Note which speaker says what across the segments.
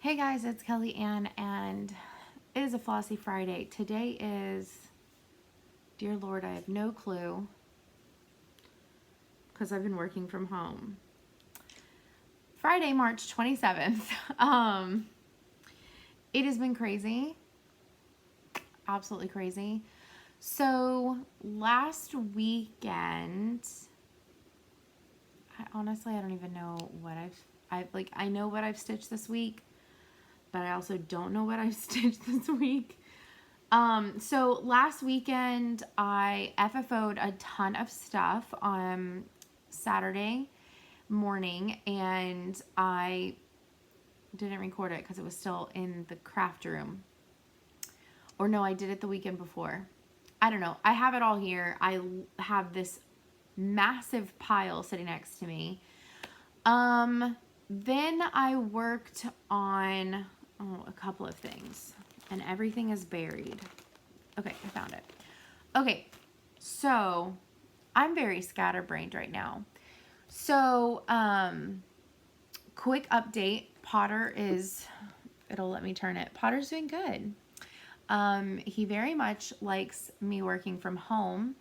Speaker 1: Hey guys, it's Kelly Ann, and it is a Flossy Friday. Today is, dear Lord, I have no clue because I've been working from home. Friday, March 27th. It has been crazy, absolutely crazy. So last weekend, I don't even know what I know what I've stitched this week, but I also don't know what I've stitched this week. So last weekend I FFO'd a ton of stuff on Saturday morning, and I didn't record it because it was still in the craft room. Or no, I did it the weekend before. I don't know. I have it all here. I have this massive pile sitting next to me. Then I worked on a couple of things, and everything is buried. Okay, I found it. Okay, so I'm very scatterbrained right now. So, quick update. Potter is, it'll let me turn it. Potter's doing good. He very much likes me working from home.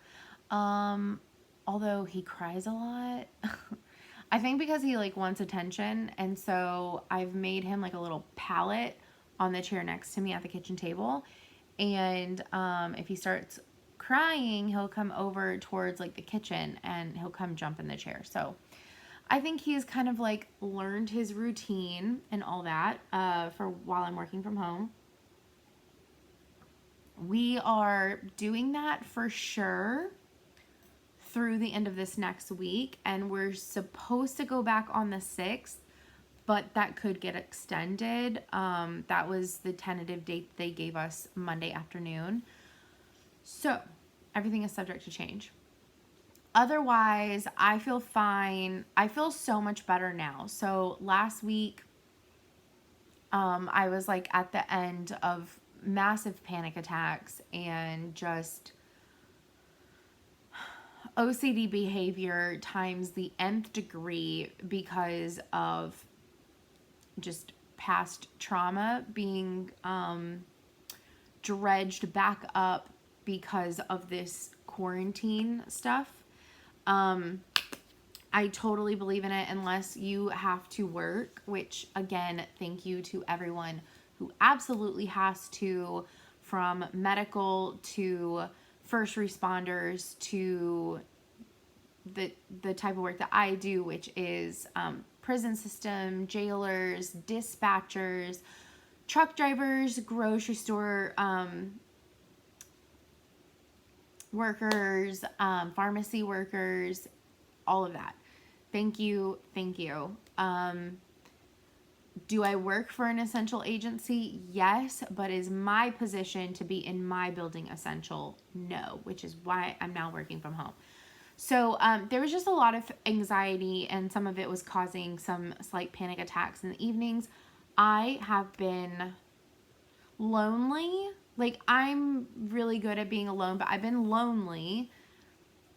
Speaker 1: Although he cries a lot. I think because he wants attention, and so I've made him a little pallet on the chair next to me at the kitchen table. And if he starts crying, he'll come over towards the kitchen and he'll come jump in the chair. So I think he's kind of learned his routine and all that for while I'm working from home. We are doing that for sure through the end of this next week, and we're supposed to go back on the 6th, but that could get extended. That was the tentative date they gave us, Monday afternoon. So everything is subject to change. Otherwise, I feel fine. I feel so much better now. So last week, I was at the end of massive panic attacks and just OCD behavior times the nth degree because of just past trauma being dredged back up because of this quarantine stuff. I totally believe in it unless you have to work, which again, thank you to everyone who absolutely has to, from medical to first responders to the type of work that I do, which is prison system, jailers, dispatchers, truck drivers, grocery store workers, pharmacy workers, all of that. Thank you. Thank you. Do I work for an essential agency? Yes, but is my position to be in my building essential? No, which is why I'm now working from home. So there was just a lot of anxiety, and some of it was causing some slight panic attacks in the evenings. I have been lonely. I'm really good at being alone, but I've been lonely.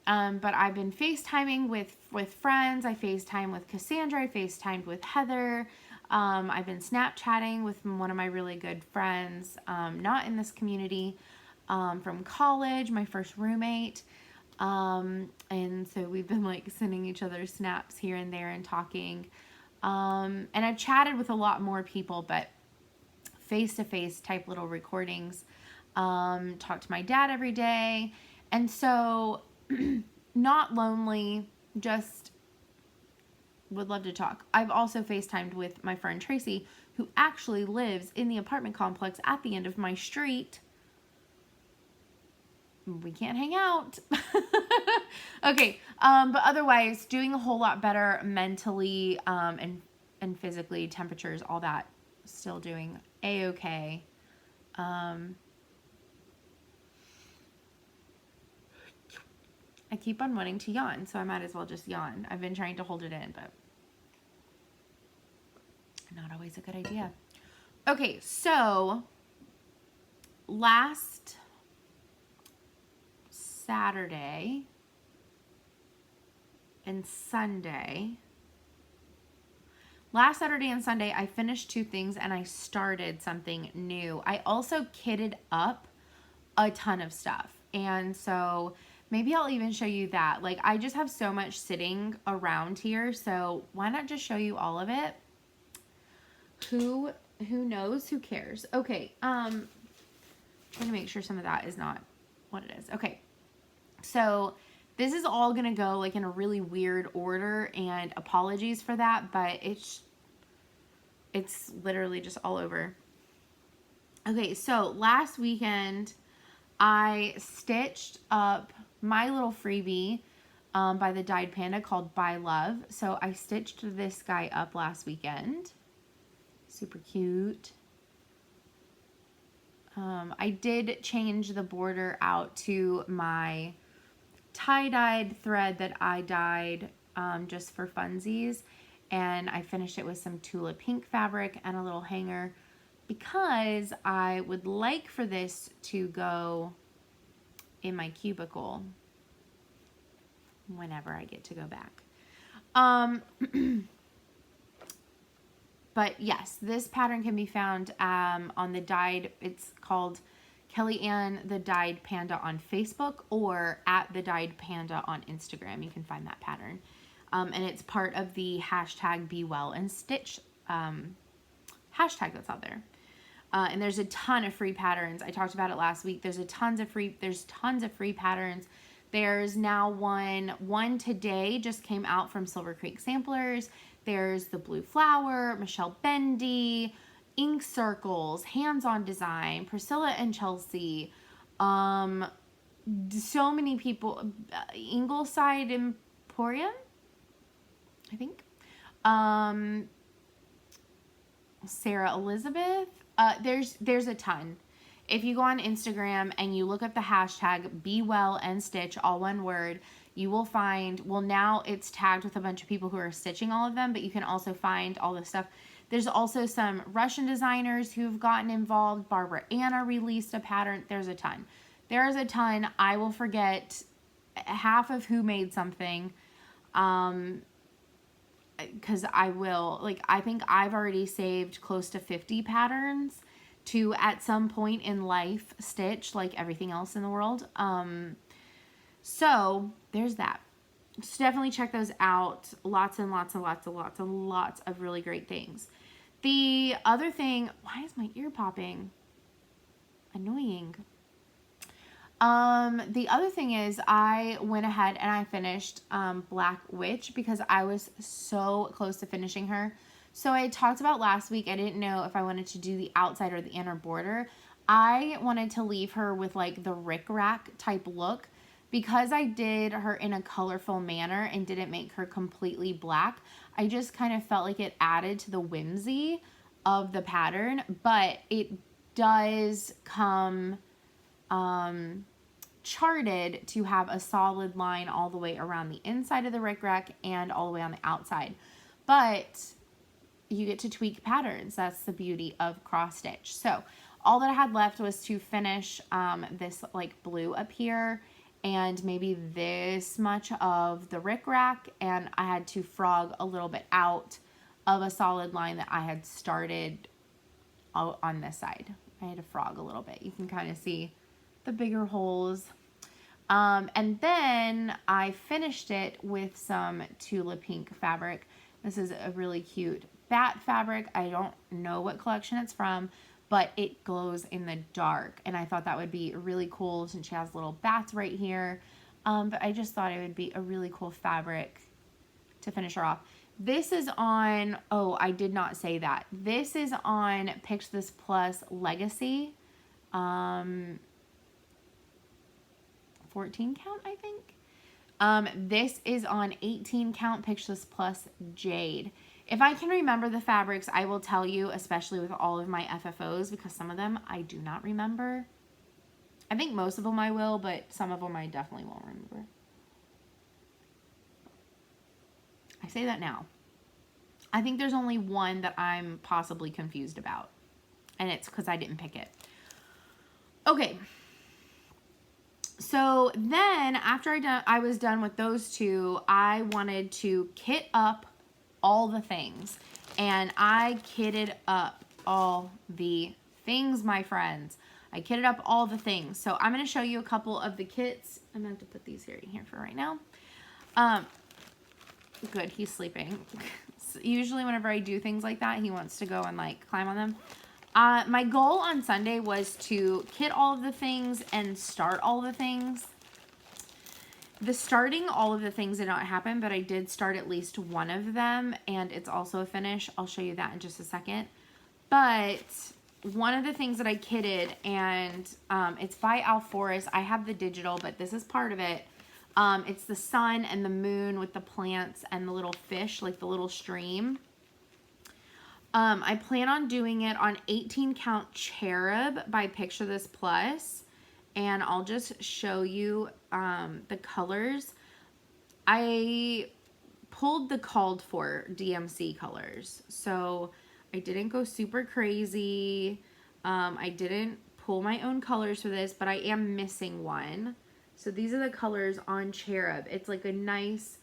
Speaker 1: But I've been FaceTiming with friends. I FaceTime with Cassandra. I FaceTimed with Heather. I've been Snapchatting with one of my really good friends, not in this community, from college, my first roommate. And so we've been sending each other snaps here and there and talking. And I've chatted with a lot more people, but face-to-face type little recordings. Talk to my dad every day. And so not lonely, just would love to talk. I've also FaceTimed with my friend Tracy, who actually lives in the apartment complex at the end of my street. We can't hang out. Okay, but otherwise doing a whole lot better mentally and physically, temperatures, all that, still doing a-okay. I keep on wanting to yawn, so I might as well just yawn. I've been trying to hold it in, but not always a good idea. Okay, so last Saturday and Sunday, last Saturday and Sunday, I finished 2 things and I started something new. I also kitted up a ton of stuff. And so maybe I'll even show you that. Like, I just have so much sitting around here, so why not just show you all of it? Who knows? Who cares? Okay, trying to make sure some of that is not what it is. Okay, so this is all gonna go like in a really weird order, and apologies for that, but it's literally just all over. Okay, so last weekend I stitched up my little freebie by the Dyed Panda called By Love. So I stitched this guy up last weekend. Super cute. I did change the border out to my tie-dyed thread that I dyed just for funsies. And I finished it with some Tula Pink fabric and a little hanger, because I would like for this to go in my cubicle whenever I get to go back. But yes, this pattern can be found on the Dyed, it's called Kelli and the Dyed Panda on Facebook, or at the Dyed Panda on Instagram. You can find that pattern. And it's part of the hashtag Be Well and Stitch hashtag that's out there. And there's a ton of free patterns. I talked about it last week. There's tons of free patterns. There's now one today just came out from Silver Creek Samplers. There's the Blue Flower, Michelle Bendy, Ink Circles, Hands-On Design, Priscilla and Chelsea. So many people. Ingleside Emporium, I think. Sarah Elizabeth. There's a ton. If you go on Instagram and you look up the hashtag Be Well and Stitch, all one word, you will find, well, now it's tagged with a bunch of people who are stitching all of them, but you can also find all this stuff. There's also some Russian designers who've gotten involved. Barbara Anna released a pattern. There's a ton. There's a ton. I will forget half of who made something. Because I will, like, I think I've already saved close to 50 patterns to, at some point in life, stitch like everything else in the world. So there's that. So definitely check those out. Lots and lots and lots and lots and lots of really great things. The other thing, why is my ear popping? Annoying. The other thing is I went ahead and I finished Black Witch, because I was so close to finishing her. So I talked about last week, I didn't know if I wanted to do the outside or the inner border. I wanted to leave her with like the rickrack type look, because I did her in a colorful manner and didn't make her completely black. I just kind of felt like it added to the whimsy of the pattern, but it does come charted to have a solid line all the way around the inside of the rickrack and all the way on the outside. But you get to tweak patterns. That's the beauty of cross stitch. So all that I had left was to finish this like blue up here and maybe this much of the rickrack, and I had to frog a little bit out of a solid line that I had started on this side. I had to frog a little bit. You can kind of see the bigger holes. And then I finished it with some Tula Pink fabric. This is a really cute bat fabric. I don't know what collection it's from, but it glows in the dark. And I thought that would be really cool since she has little bats right here. But I just thought it would be a really cool fabric to finish her off. This is on, oh, I did not say that. This is on Picture This Plus Legacy. 14 count, I think. This is on 18 count Picture This Plus Jade. If I can remember the fabrics, I will tell you, especially with all of my FFOs, because some of them I do not remember. I think most of them I will, but some of them I definitely won't remember. I say that now. I think there's only one that I'm possibly confused about, and it's because I didn't pick it. Okay. So then after I was done with those two, I wanted to kit up all the things. and I kitted up all the things, my friends. I kitted up all the things. So I'm going to show you a couple of the kits. I'm going to have to put these here for right now. Good, he's sleeping. Usually whenever I do things like that, he wants to go and like climb on them. My goal on Sunday was to kit all of the things and start all the things. The starting all of the things did not happen, but I did start at least one of them, and it's also a finish. I'll show you that in just a second. But one of the things that I kitted, and it's by Alforus. I have the digital, but this is part of it. It's the sun and the moon with the plants and the little fish, like the little stream. I plan on doing it on 18 count cherub by Picture This Plus, and I'll just show you the colors. I pulled the called for DMC colors, so I didn't go super crazy. I didn't pull my own colors for this, but I am missing one. So these are the colors on cherub. It's like a nice,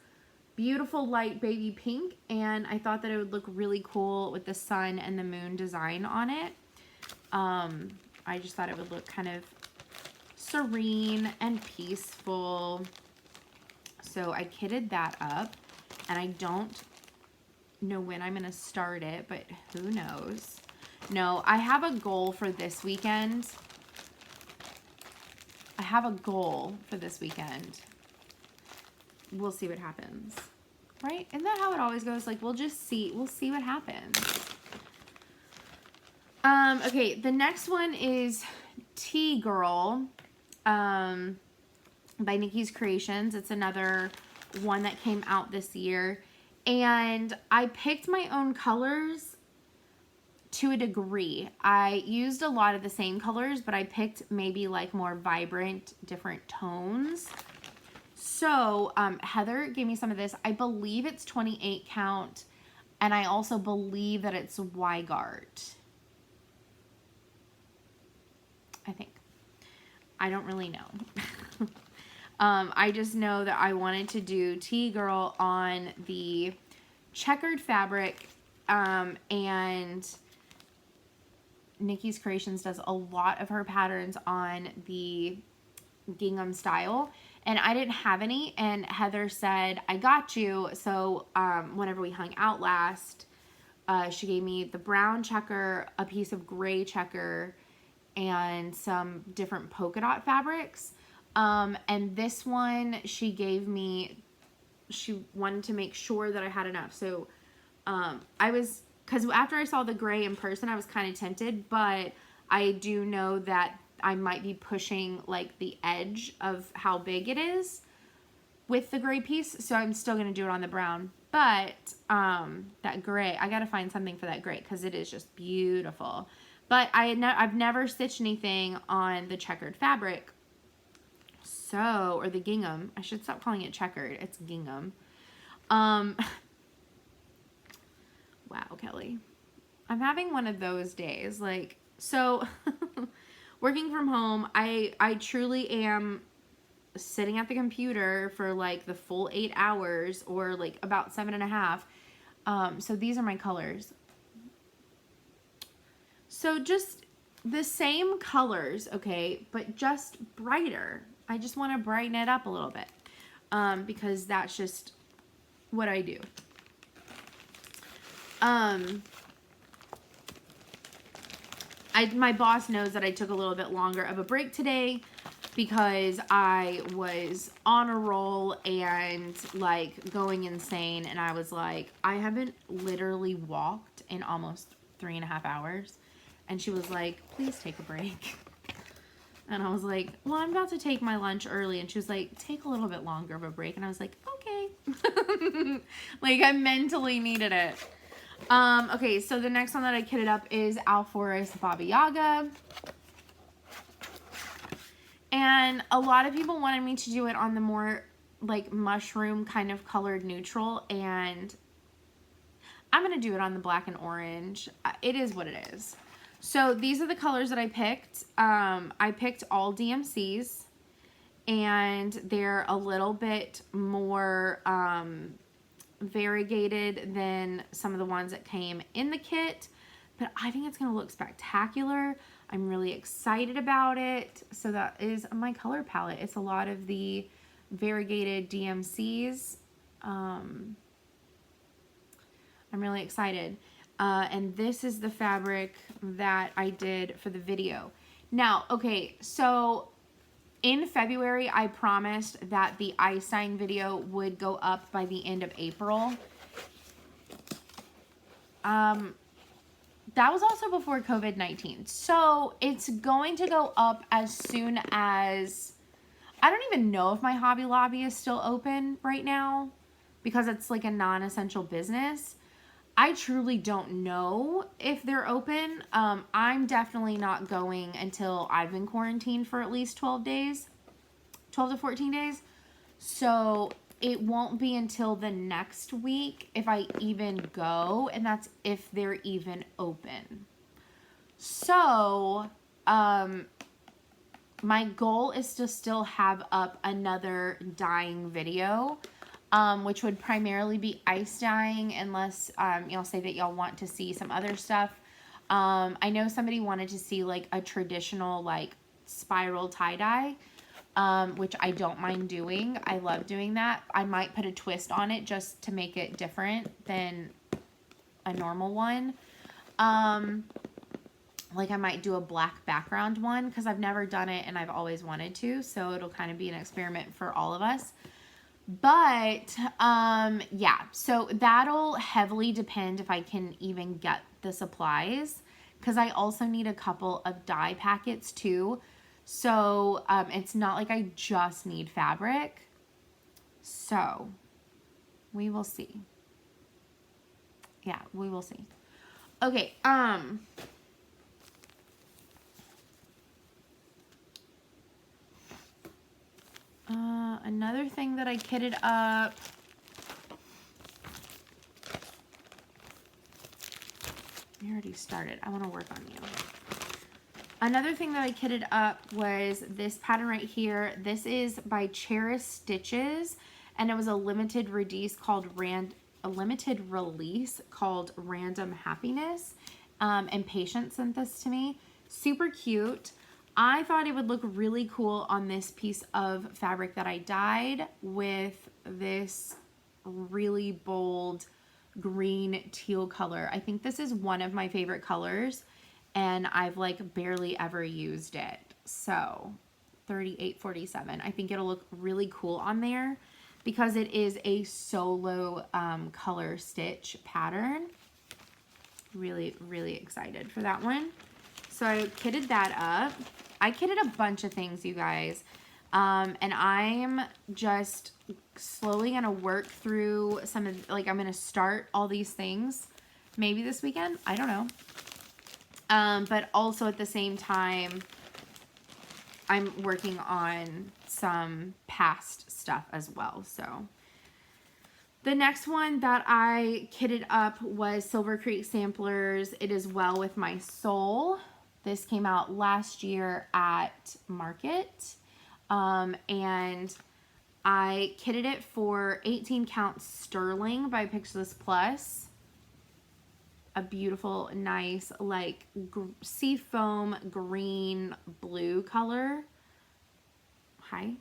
Speaker 1: beautiful light baby pink, and I thought that it would look really cool with the sun and the moon design on it. I just thought it would look kind of serene and peaceful. So I kitted that up, and I don't know when I'm going to start it, but who knows. No, I have a goal for this weekend. I have a goal for this weekend. We'll see what happens. Right? Isn't that how it always goes? Like, we'll just see. We'll see what happens. Okay, the next one is Tea Girl by Nikki's Creations. It's another one that came out this year. And I picked my own colors to a degree. I used a lot of the same colors, but I picked maybe like more vibrant, different tones. So Heather gave me some of this. I believe it's 28 count, and I also believe that it's Weigart. I think. I don't really know. I just know that I wanted to do Tea Girl on the checkered fabric, and Nikki's Creations does a lot of her patterns on the gingham style, and I didn't have any, and Heather said, I got you. So whenever we hung out last, she gave me the brown checker, a piece of gray checker, and some different polka dot fabrics. And this one she gave me, she wanted to make sure that I had enough. So because after I saw the gray in person, I was kind of tempted, but I do know that I might be pushing like the edge of how big it is with the gray piece. So I'm still going to do it on the brown, but that gray, I got to find something for that gray because it is just beautiful. But I've never stitched anything on the checkered fabric. So, or the gingham. I should stop calling it checkered. It's gingham. Wow, Kelly. I'm having one of those days. Like, so working from home, I truly am sitting at the computer for like the full 8 hours, or like about 7.5. So these are my colors. So just the same colors, okay, but just brighter. I just want to brighten it up a little bit, because that's just what I do. My boss knows that I took a little bit longer of a break today because I was on a roll and like going insane, and I was like, I haven't literally walked in almost 3.5 hours. And she was like, please take a break. And I was like, well, I'm about to take my lunch early. And she was like, take a little bit longer of a break. And I was like, okay. Like, I mentally needed it. Okay, so the next one that I kitted up is Alforus Baba Yaga. And a lot of people wanted me to do it on the more like mushroom kind of colored neutral. And I'm going to do it on the black and orange. It is what it is. So these are the colors that I picked. I picked all DMCs, and they're a little bit more variegated than some of the ones that came in the kit, but I think it's gonna look spectacular. I'm really excited about it. So that is my color palette. It's a lot of the variegated DMCs. I'm really excited. And this is the fabric that I did for the video. Now, okay, so in February, I promised that the ice dyeing video would go up by the end of April. That was also before COVID-19. So it's going to go up as soon as, I don't even know if my Hobby Lobby is still open right now because it's like a non-essential business. I truly don't know if they're open. I'm definitely not going until I've been quarantined for at least 12 days, 12 to 14 days. So it won't be until the next week if I even go, and that's if they're even open. So, my goal is to still have up another dyeing video, which would primarily be ice dyeing, unless y'all say that y'all want to see some other stuff. I know somebody wanted to see like a traditional like spiral tie-dye, which I don't mind doing. I love doing that. I might put a twist on it just to make it different than a normal one. Like I might do a black background one because I've never done it and I've always wanted to. So it'll kind of be an experiment for all of us. But, yeah, so that'll heavily depend if I can even get the supplies, because I also need a couple of dye packets too. So, it's not like I just need fabric. So, we will see. Yeah, we will see. Okay, another thing that I kitted up. You already started. I want to work on you. Another thing that I kitted up was this pattern right here. This is by Cherish Stitches, and it was a limited release called Random Happiness. And Patience sent this to me. Super cute. I thought it would look really cool on this piece of fabric that I dyed with this really bold green teal color. I think this is one of my favorite colors, and I've like barely ever used it. So $38.47. I think it'll look really cool on there because it is a solo color stitch pattern. Really, really excited for that one. So I kitted that up. I kitted a bunch of things, you guys. And I'm just slowly going to work through some of, like, I'm going to start all these things maybe this weekend. I don't know. But also at the same time, I'm working on some past stuff as well. So the next one that I kitted up was Silver Creek Samplers. It is Well With My Soul. This came out last year at Market. And I kitted it for 18 count sterling by Pixeless Plus. A beautiful, nice, like seafoam green blue color. Hi.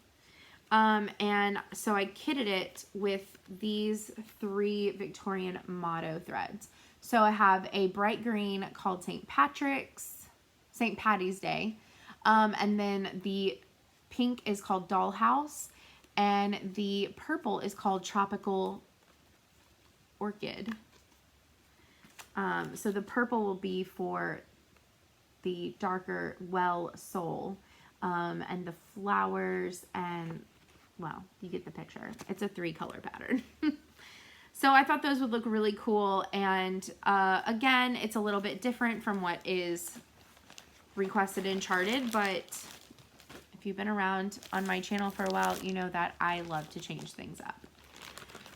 Speaker 1: And so I kitted it with these 3 Victorian motto threads. So I have a bright green called St. Patty's Day. And then the pink is called Dollhouse. And the purple is called Tropical Orchid. So the purple will be for the darker well soul. And the flowers and, well, you get the picture. It's a 3-color pattern. So I thought those would look really cool. And again, it's a little bit different from what is requested and charted, but if you've been around on my channel for a while, you know that I love to change things up.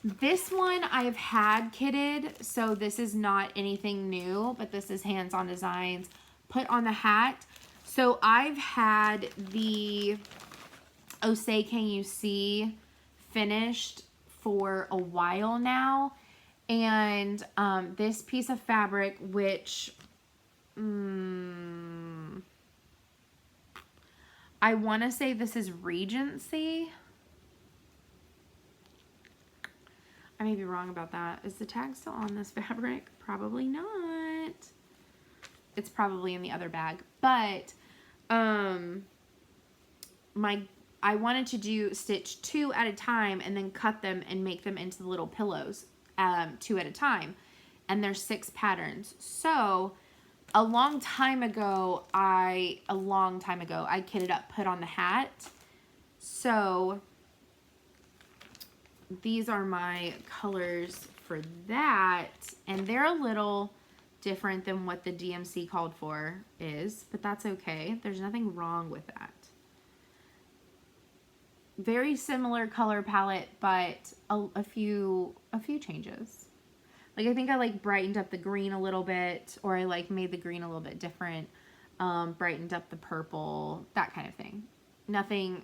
Speaker 1: This one I've had kitted, so this is not anything new, but this is Hands-On Designs Put on the Hat. So I've had the Oh Say Can You See finished for a while now. And this piece of fabric, which I want to say this is Regency. I may be wrong about that. Is the tag still on this fabric? Probably not. It's probably in the other bag. But I wanted to do stitch 2 at a time and then cut them and make them into the little pillows 2 at a time. And there's 6 patterns. So a long time ago, I kitted up, put on the hat. So these are my colors for that. And they're a little different than what the DMC called for is, but that's okay. There's nothing wrong with that. Very similar color palette, but a few changes. Like I think I like brightened up the green a little bit, or I like made the green a little bit different, brightened up the purple, that kind of thing. Nothing,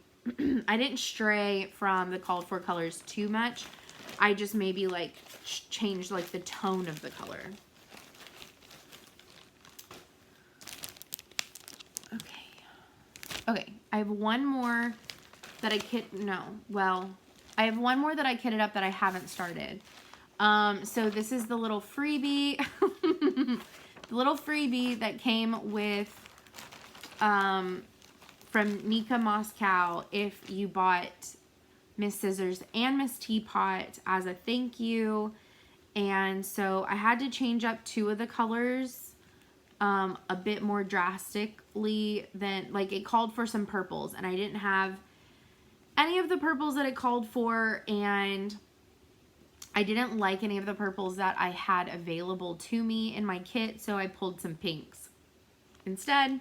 Speaker 1: I didn't stray from the called for colors too much. I just maybe like changed like the tone of the color. Okay, I have one more that I have one more that I kitted up that I haven't started. So this is the little freebie, the little freebie that came with, from Nika Moscow if you bought Miss Scissors and Miss Teapot as a thank you. And so I had to change up 2 of the colors a bit more drastically than, like it called for some purples and I didn't have any of the purples that it called for, and I didn't like any of the purples that I had available to me in my kit, so I pulled some pinks instead.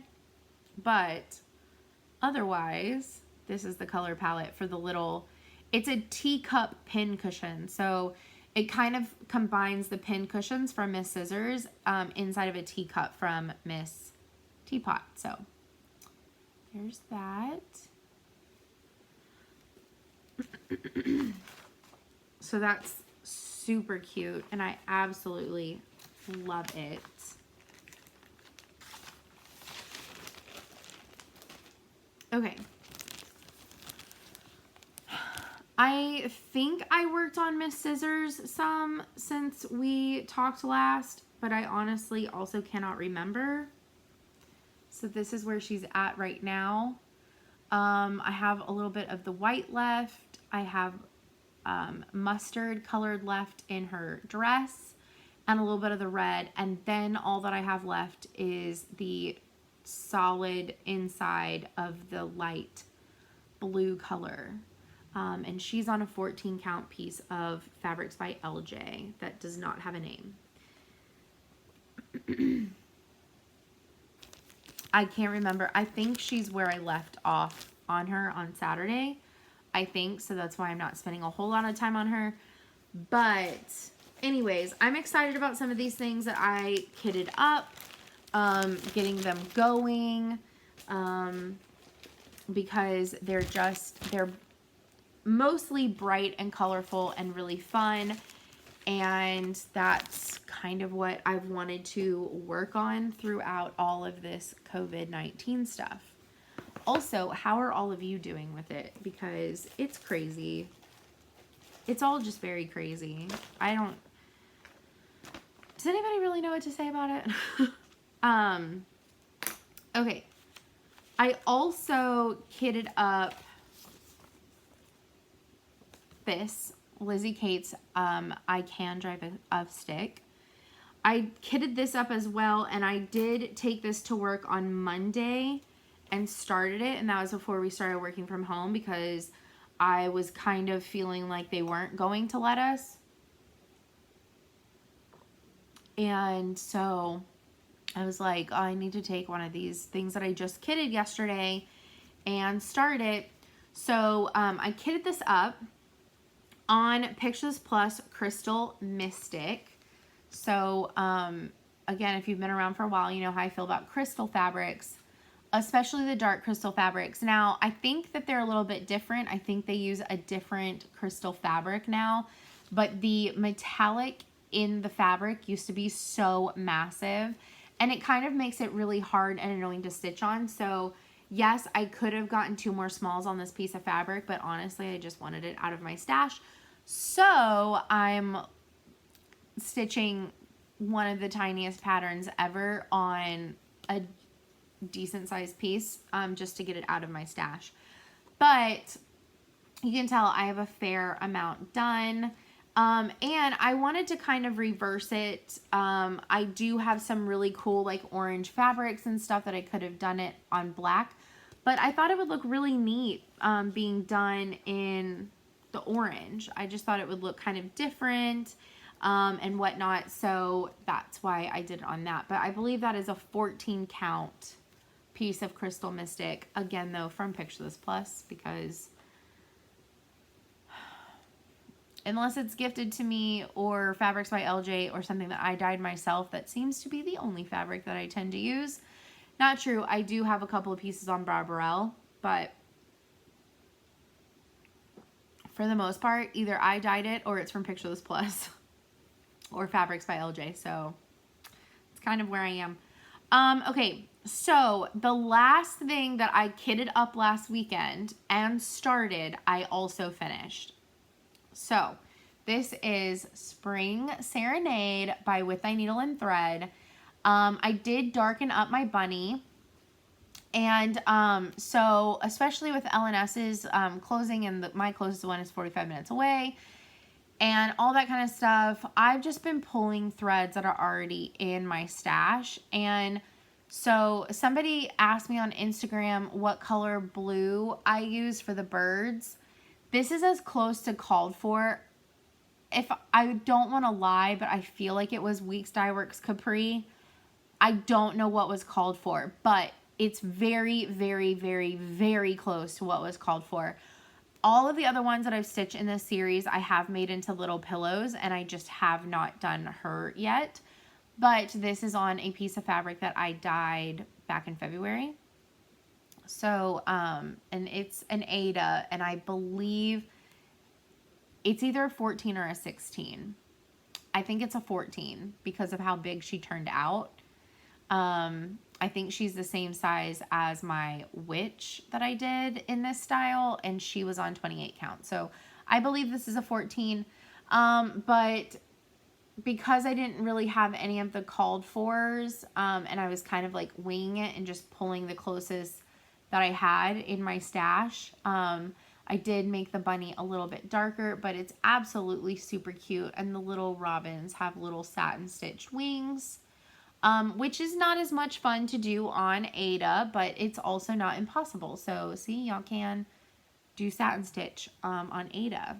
Speaker 1: But otherwise, this is the color palette for the little, it's a teacup pin cushion. So it kind of combines the pin cushions from Miss Scissors inside of a teacup from Miss Teapot. So there's that. So that's super cute and I absolutely love it. Okay. I think I worked on Miss Scissors some since we talked last, but I honestly also cannot remember. So this is where she's at right now. I have a little bit of the white left. I have mustard colored left in her dress and a little bit of the red. And then all that I have left is the solid inside of the light blue color. And she's on a 14 count piece of Fabrics by LJ that does not have a name. I can't remember. I think she's where I left off on her on Saturday. I think, so that's why I'm not spending a whole lot of time on her. But anyways, I'm excited about some of these things that I kitted up, getting them going, because they're mostly bright and colorful and really fun. And that's kind of what I've wanted to work on throughout all of this COVID-19 stuff. Also, how are all of you doing with it? Because it's crazy. It's all just very crazy. Does anybody really know what to say about it? Okay. I also kitted up this Lizzie Kate's I Can Drive a Stick. I kitted this up as well, and I did take this to work on Monday and started it, and that was before we started working from home because I was kind of feeling like they weren't going to let us. And so I was like, oh, I need to take one of these things that I just kitted yesterday and start it. So I kitted this up on Pictures Plus Crystal Mystic. So again, if you've been around for a while, you know how I feel about crystal fabrics. especially the dark crystal fabrics. Now, I think that they're a little bit different. I think they use a different crystal fabric now, but the metallic in the fabric used to be so massive, and it kind of makes it really hard and annoying to stitch on. So yes, I could have gotten 2 more smalls on this piece of fabric, but honestly, I just wanted it out of my stash. So I'm stitching one of the tiniest patterns ever on a decent sized piece, just to get it out of my stash. But you can tell I have a fair amount done. And I wanted to kind of reverse it. I do have some really cool like orange fabrics and stuff that I could have done it on black, but I thought it would look really neat being done in the orange. I just thought it would look kind of different and whatnot. So that's why I did it on that. But I believe that is a 14 count piece of Crystal Mystic. Again, though, from Picture This Plus, because unless it's gifted to me or Fabrics by LJ or something that I dyed myself, that seems to be the only fabric that I tend to use. Not true. I do have a couple of pieces on Barbarelle, but for the most part, either I dyed it or it's from Picture This Plus or Fabrics by LJ. So it's kind of where I am. Okay, so the last thing that I kitted up last weekend and started, I also finished. So this is Spring Serenade by With Thy Needle and Thread. I did darken up my bunny, and so especially with LNS's closing, and my closest one is 45 minutes away and all that kind of stuff, I've just been pulling threads that are already in my stash. And so somebody asked me on Instagram what color blue I use for the birds. This is as close to called for. If I don't want to lie, but I feel like it was Weeks Dye Works Capri. I don't know what was called for, but it's very, very, very, very close to what was called for. All of the other ones that I've stitched in this series, I have made into little pillows, and I just have not done her yet. But this is on a piece of fabric that I dyed back in February. So, and it's an Ada, and I believe it's either a 14 or a 16. I think it's a 14 because of how big she turned out. I think she's the same size as my witch that I did in this style, and she was on 28 count. So I believe this is a 14. But because I didn't really have any of the called fors, and I was kind of like winging it and just pulling the closest that I had in my stash, I did make the bunny a little bit darker, but it's absolutely super cute. And the little robins have little satin stitched wings, which is not as much fun to do on Ada, but it's also not impossible. So see, y'all can do satin stitch on Ada.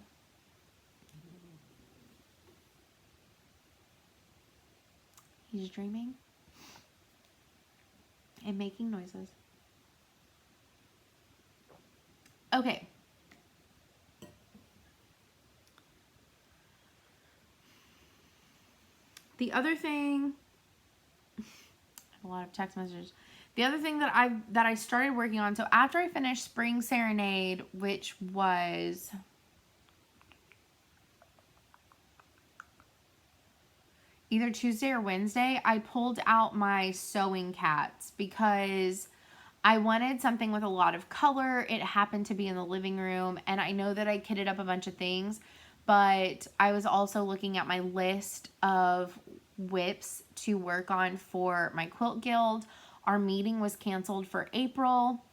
Speaker 1: He's dreaming and making noises. Okay. The other thing, I have a lot of text messages. The other thing that I started working on, so after I finished Spring Serenade, which was either Tuesday or Wednesday, I pulled out my sewing cats because I wanted something with a lot of color. It happened to be in the living room, and I know that I kitted up a bunch of things, but I was also looking at my list of whips to work on for my quilt guild. Our meeting was canceled for April,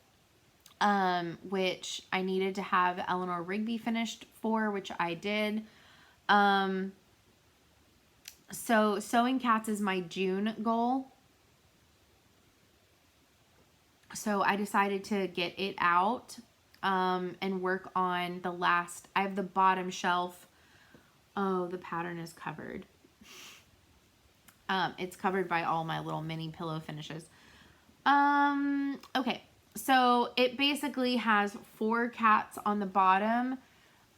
Speaker 1: which I needed to have Eleanor Rigby finished for, which I did. So sewing cats is my June goal. So I decided to get it out and work on the last. I have the bottom shelf. Oh, the pattern is covered. It's covered by all my little mini pillow finishes. Okay, so it basically has 4 cats on the bottom,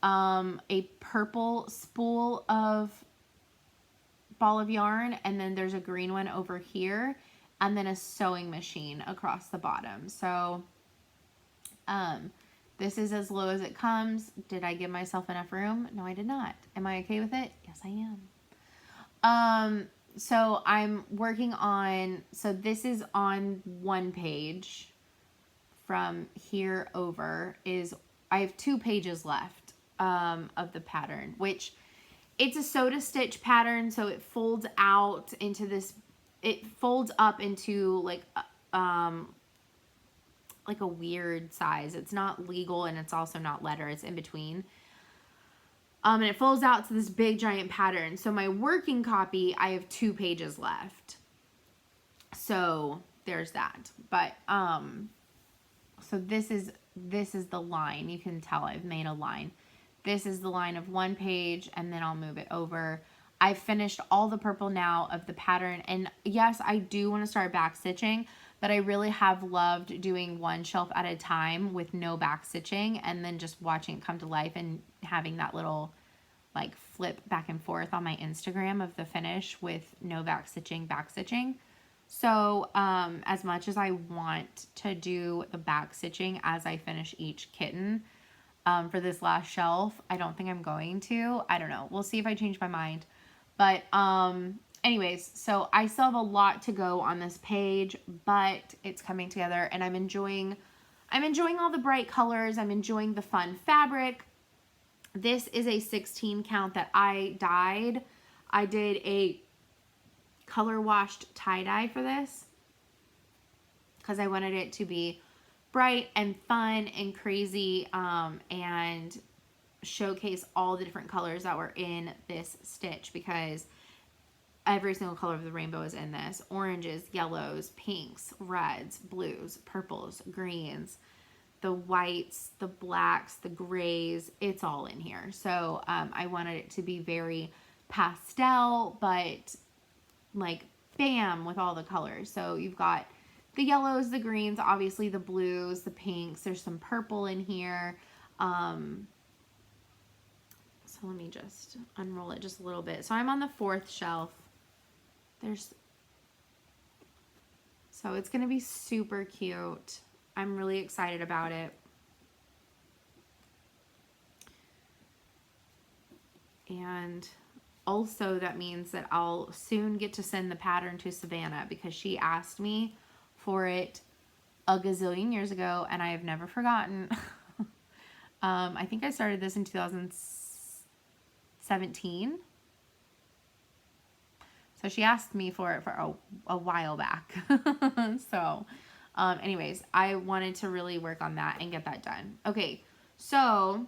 Speaker 1: a purple spool of ball of yarn, and then there's a green one over here, and then a sewing machine across the bottom. So this is as low as it comes. Did I give myself enough room? No, I did not. Am I okay with it? Yes, I am. So I'm working on, so this is on one page. From here over is, I have 2 pages left of the pattern, which it's a sew to stitch pattern. So it folds out into this, it folds up into like a weird size. It's not legal and it's also not letter. It's in between. And it folds out to this big giant pattern. So my working copy, I have 2 pages left. So there's that. But, so this is the line. You can tell I've made a line. This is the line of 1 page, and then I'll move it over. I've finished all the purple now of the pattern, and yes, I do want to start back stitching, but I really have loved doing one shelf at a time with no back stitching, and then just watching it come to life and having that little like flip back and forth on my Instagram of the finish with no back stitching. So, as much as I want to do the back stitching as I finish each kitten, for this last shelf, I don't think I'm going to. I don't know. We'll see if I change my mind. But, anyways, so I still have a lot to go on this page, but it's coming together and I'm enjoying all the bright colors. I'm enjoying the fun fabric. This is a 16 count that I dyed. I did a color washed tie-dye for this because I wanted it to be bright and fun and crazy, and showcase all the different colors that were in this stitch, because every single color of the rainbow is in this. Oranges, yellows, pinks, reds, blues, purples, greens, the whites, the blacks, the grays, it's all in here. So I wanted it to be very pastel, but like bam with all the colors. So you've got the yellows, the greens, obviously the blues, the pinks, there's some purple in here. So let me just unroll it just a little bit. So I'm on the 4th shelf. So it's gonna be super cute. I'm really excited about it. And also, that means that I'll soon get to send the pattern to Savannah because she asked me for it a gazillion years ago and I have never forgotten. I think I started this in 2017. So she asked me for it for a while back. So, anyways, I wanted to really work on that and get that done. Okay, so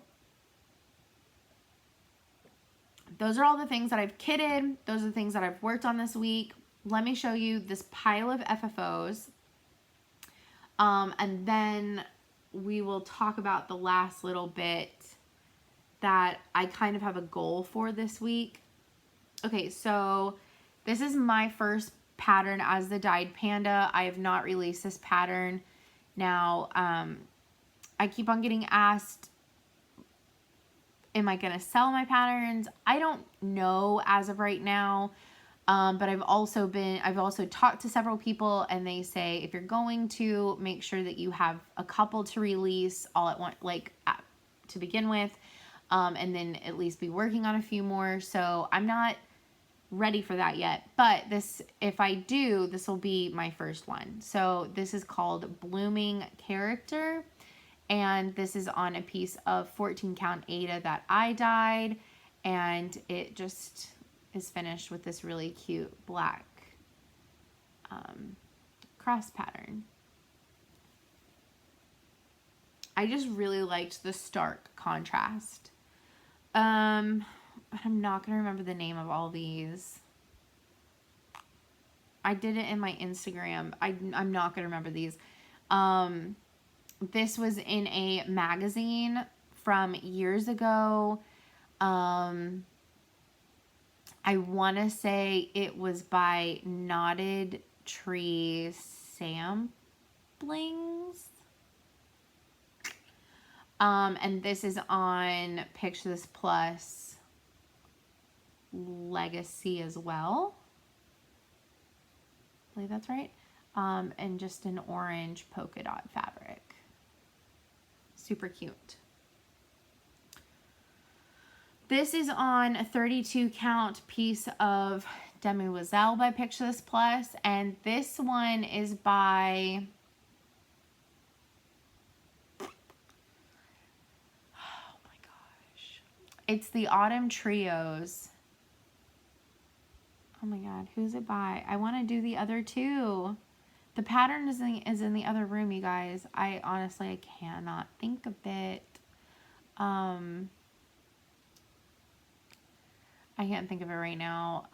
Speaker 1: those are all the things that I've kitted. Those are the things that I've worked on this week. Let me show you this pile of FFOs. And then we will talk about the last little bit that I kind of have a goal for this week. Okay, so this is my first pattern as the dyed panda. I have not released this pattern. Now, I keep on getting asked, am I going to sell my patterns? I don't know as of right now. But I've also talked to several people and they say, if you're going to, make sure that you have a couple to release all at once, to begin with, and then at least be working on a few more. So I'm not ready for that yet, but if I do, this will be my first one. So this is called Blooming Character. And this is on a piece of 14 count Aida that I dyed, and it just is finished with this really cute black cross pattern. I just really liked the stark contrast. I'm not going to remember the name of all these. I did it in my Instagram. I'm not going to remember these. This was in a magazine from years ago. I want to say it was by Knotted Tree Samplings. And this is on Picture This Plus Legacy as well. I believe that's right. and just an orange polka dot fabric. Super cute. This is on a 32 count piece of Demoiselle by Picture This Plus, and this one is by, oh my gosh, it's the Autumn Trios. Oh my god, who's it by? I want to do the other two. The pattern is in the other room, you guys. I cannot think of it. I can't think of it right now.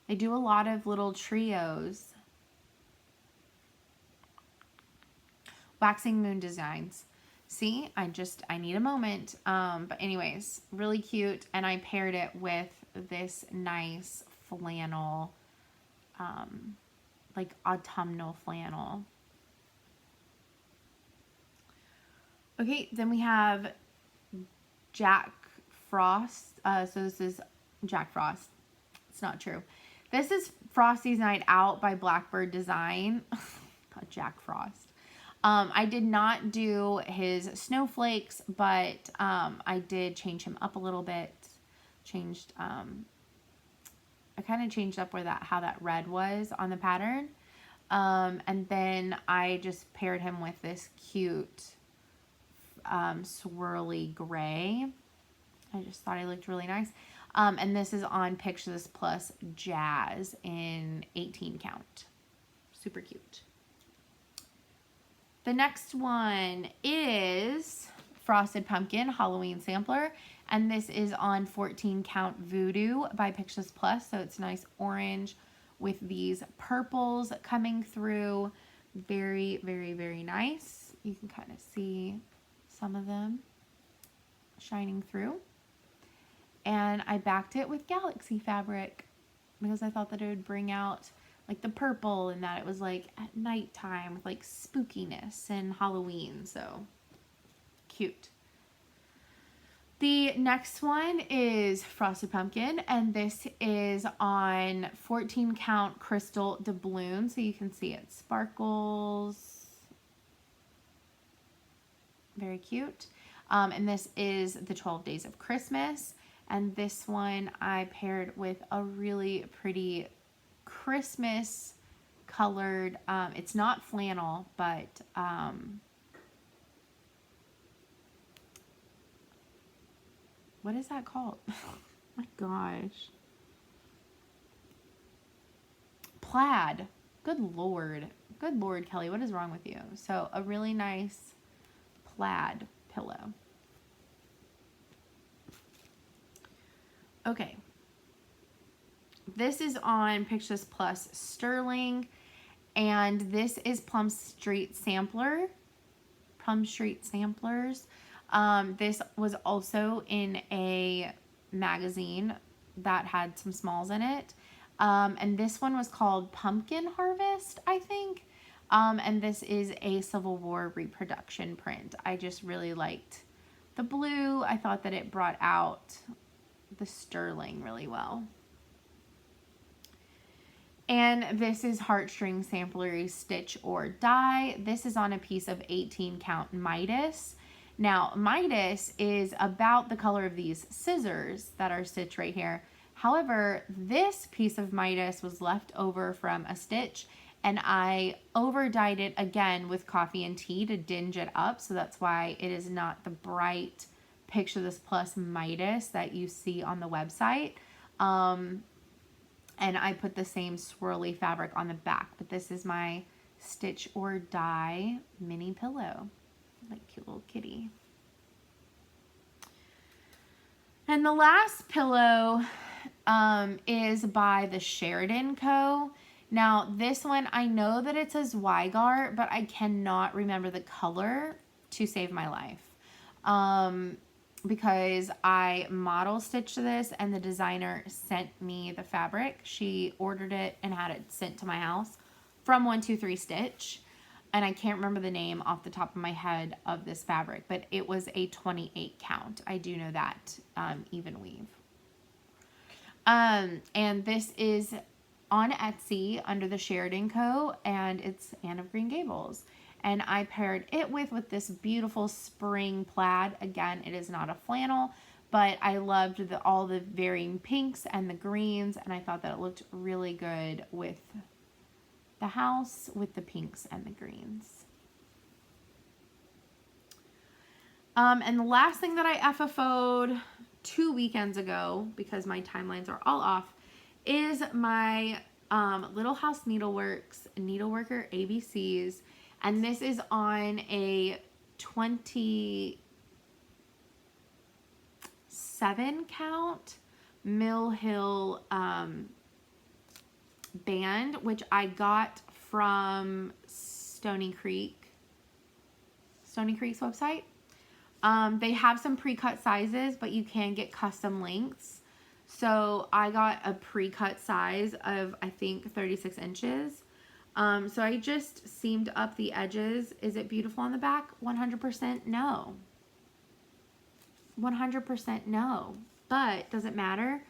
Speaker 1: They do a lot of little trios. Waxing Moon Designs. See, I need a moment. But anyways, really cute. And I paired it with this nice flannel, like autumnal flannel. Okay, then we have Jack Frost. So this is Jack Frost. It's not true. This is Frosty's Night Out by Blackbird Design. Not Jack Frost. I did not do his snowflakes, but I did change him up a little bit. I kind of changed up how that red was on the pattern. And then I just paired him with this cute swirly gray. I just thought he looked really nice. And this is on Picture This Plus Jazz in 18 count. Super cute. The next one is Frosted Pumpkin Halloween Sampler. And this is on 14 count Voodoo by Picture This Plus. So it's nice orange with these purples coming through. Very, very, very nice. You can kind of see some of them shining through. And I backed it with Galaxy fabric because I thought that it would bring out like the purple and that it was like at nighttime with like spookiness and Halloween. So cute. The next one is Frosted Pumpkin, and this is on 14 count Crystal Doubloon. So you can see it sparkles. Very cute. And this is the 12 Days of Christmas. And this one I paired with a really pretty Christmas colored, it's not flannel, but what is that called? Oh my gosh. Plaid. Good Lord. Good Lord, Kelly, what is wrong with you? So a really nice plaid pillow. Okay, this is on Picture This Plus Sterling, and this is Plum Street Samplers. This was also in a magazine that had some smalls in it, and this one was called Pumpkin Harvest, I think, and this is a Civil War reproduction print. I just really liked the blue. I thought that it brought out the sterling really well. And this is Heartstring Samplery Stitch or Die. This is on a piece of 18 count Midas. Now Midas is about the color of these scissors that are stitched right here. However, this piece of Midas was left over from a stitch, and I over dyed it again with coffee and tea to dinge it up. So that's why it is not the bright Picture This Plus Midas that you see on the website. And I put the same swirly fabric on the back, but this is my Stitch or Die mini pillow. Like cute little kitty. And the last pillow is by the Sheridan Co. Now this one, I know that it says Zygar, but I cannot remember the color to save my life. Because I model stitched this and the designer sent me the fabric. She ordered it and had it sent to my house from 123 Stitch. And I can't remember the name off the top of my head of this fabric, but it was a 28 count. I do know that, even weave. And this is on Etsy under the Sheridan Co. And it's Anne of Green Gables. And I paired it with this beautiful spring plaid. Again, it is not a flannel, but I loved all the varying pinks and the greens. And I thought that it looked really good with the house with the pinks and the greens. And the last thing that I FFO'd 2 weekends ago, because my timelines are all off, is my Little House Needleworks Needleworker ABCs. And this is on a 27 count Mill Hill band, which I got from Stony Creek's website. They have some pre-cut sizes, but you can get custom lengths. So I got a pre-cut size of, I think, 36 inches. So I just seamed up the edges. Is it beautiful on the back? 100% no. 100% no. But does it matter?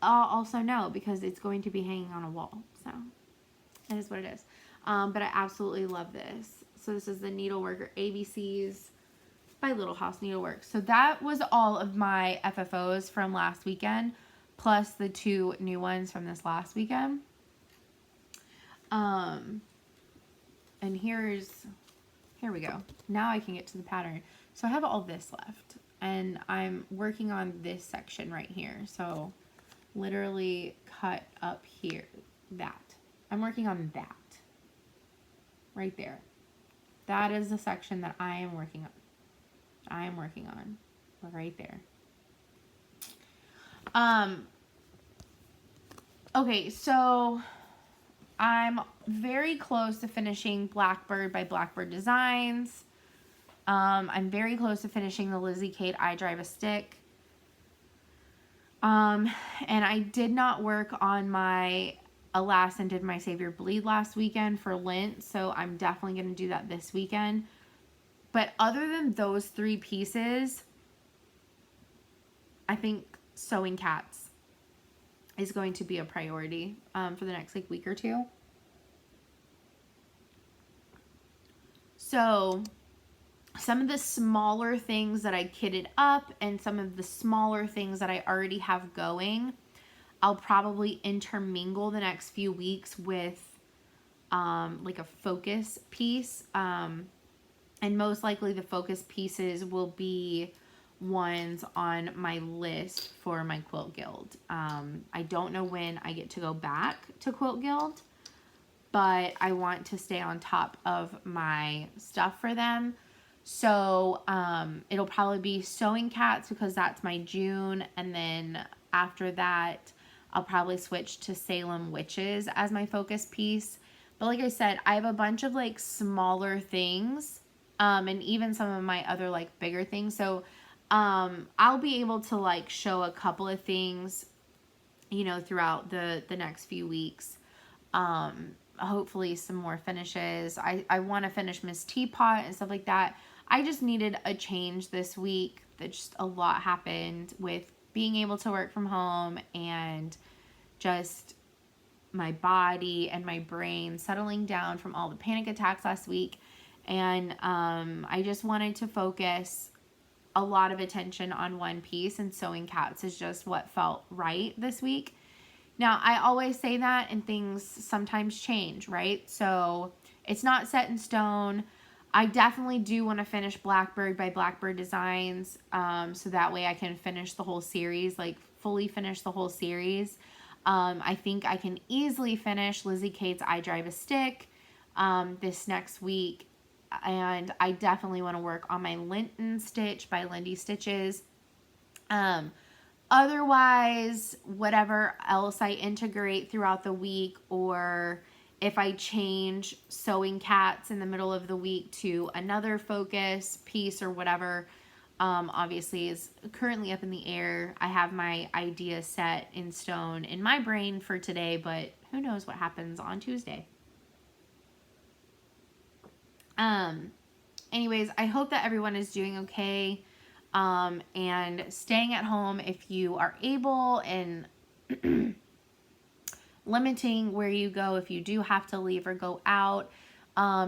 Speaker 1: Also no, because it's going to be hanging on a wall. So it is what it is. But I absolutely love this. So this is the Needleworker ABCs by Little House Needleworks. So that was all of my FFOs from last weekend, plus the 2 new ones from this last weekend. And here we go. Now I can get to the pattern. So I have all this left, and I'm working on this section right here. So literally cut up here, that. I'm working on that right there. That is the section that I am working on. Right there. Okay, so I'm very close to finishing Blackbird by Blackbird Designs. I'm very close to finishing the Lizzie Kate I Drive a Stick. And I did not work on my Alas and Did My Savior Bleed last weekend for Lent, so I'm definitely going to do that this weekend. But other than those 3 pieces, I think sewing cats is going to be a priority for the next week or 2. So some of the smaller things that I kitted up and some of the smaller things that I already have going, I'll probably intermingle the next few weeks with like a focus piece. And most likely the focus pieces will be ones on my list for my Quilt Guild. I don't know when I get to go back to Quilt Guild, but I want to stay on top of my stuff for them. So it'll probably be Sewing Cats because that's my June. And then after that, I'll probably switch to Salem Witches as my focus piece. But like I said, I have a bunch of like smaller things. And even some of my other like bigger things. So, I'll be able to like show a couple of things, you know, throughout the next few weeks. Hopefully some more finishes. I want to finish Miss Teapot and stuff like that. I just needed a change this week. That just a lot happened with being able to work from home and just my body and my brain settling down from all the panic attacks last week. And I just wanted to focus a lot of attention on one piece, and Sewing Cats is just what felt right this week. Now, I always say that, and things sometimes change, right? So it's not set in stone. I definitely do want to finish Blackbird by Blackbird Designs, so that way I can finish the whole series, like fully finish the whole series. I think I can easily finish Lizzie Kate's I Drive a Stick this next week. And I definitely want to work on my Lenten Stitch by Lindy Stitches. Otherwise, whatever else I integrate throughout the week, or if I change Sewing Cats in the middle of the week to another focus piece or whatever, obviously is currently up in the air. I have my idea set in stone in my brain for today, but who knows what happens on Tuesday. Anyways, I hope that everyone is doing okay, and staying at home if you are able, and limiting where you go if you do have to leave or go out.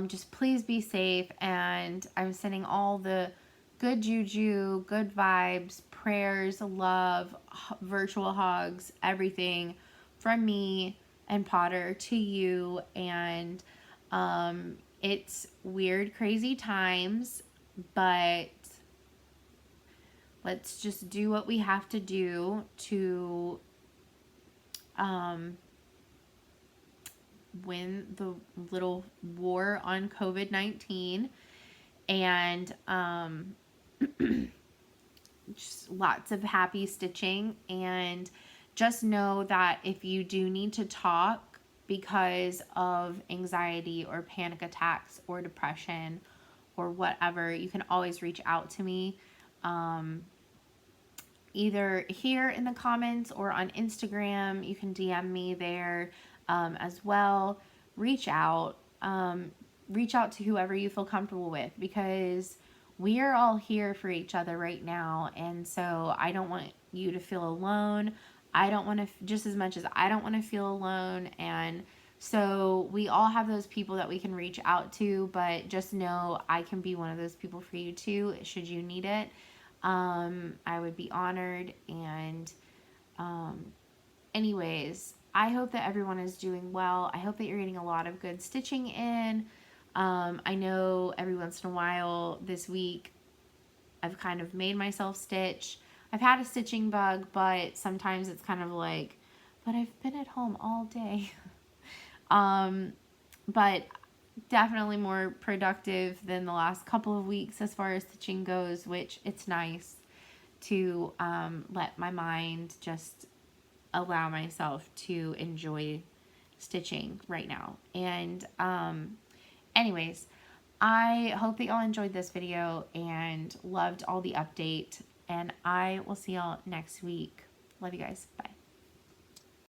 Speaker 1: Just please be safe, and I'm sending all the good juju, good vibes, prayers, love, virtual hugs, everything from me and Potter to you. And it's weird, crazy times, but let's just do what we have to do to win the little war on COVID-19. And just lots of happy stitching. And just know that if you do need to talk because of anxiety or panic attacks or depression or whatever, you can always reach out to me. Either here in the comments or on Instagram. You can DM me there as well. Reach out to whoever you feel comfortable with, because we are all here for each other right now. And so I don't want you to feel alone. I don't want to, just as much as I don't want to feel alone. And so we all have those people that we can reach out to, but just know I can be one of those people for you too, should you need it. I would be honored. And anyways, I hope that everyone is doing well. I hope that you're getting a lot of good stitching in. I know every once in a while this week I've kind of made myself stitch. I've had a stitching bug, but sometimes it's kind of like, but I've been at home all day. But definitely more productive than the last couple of weeks as far as stitching goes, which it's nice to let my mind just allow myself to enjoy stitching right now. And anyways, I hope that y'all enjoyed this video and loved all the update, and I will see y'all next week. Love you guys. Bye.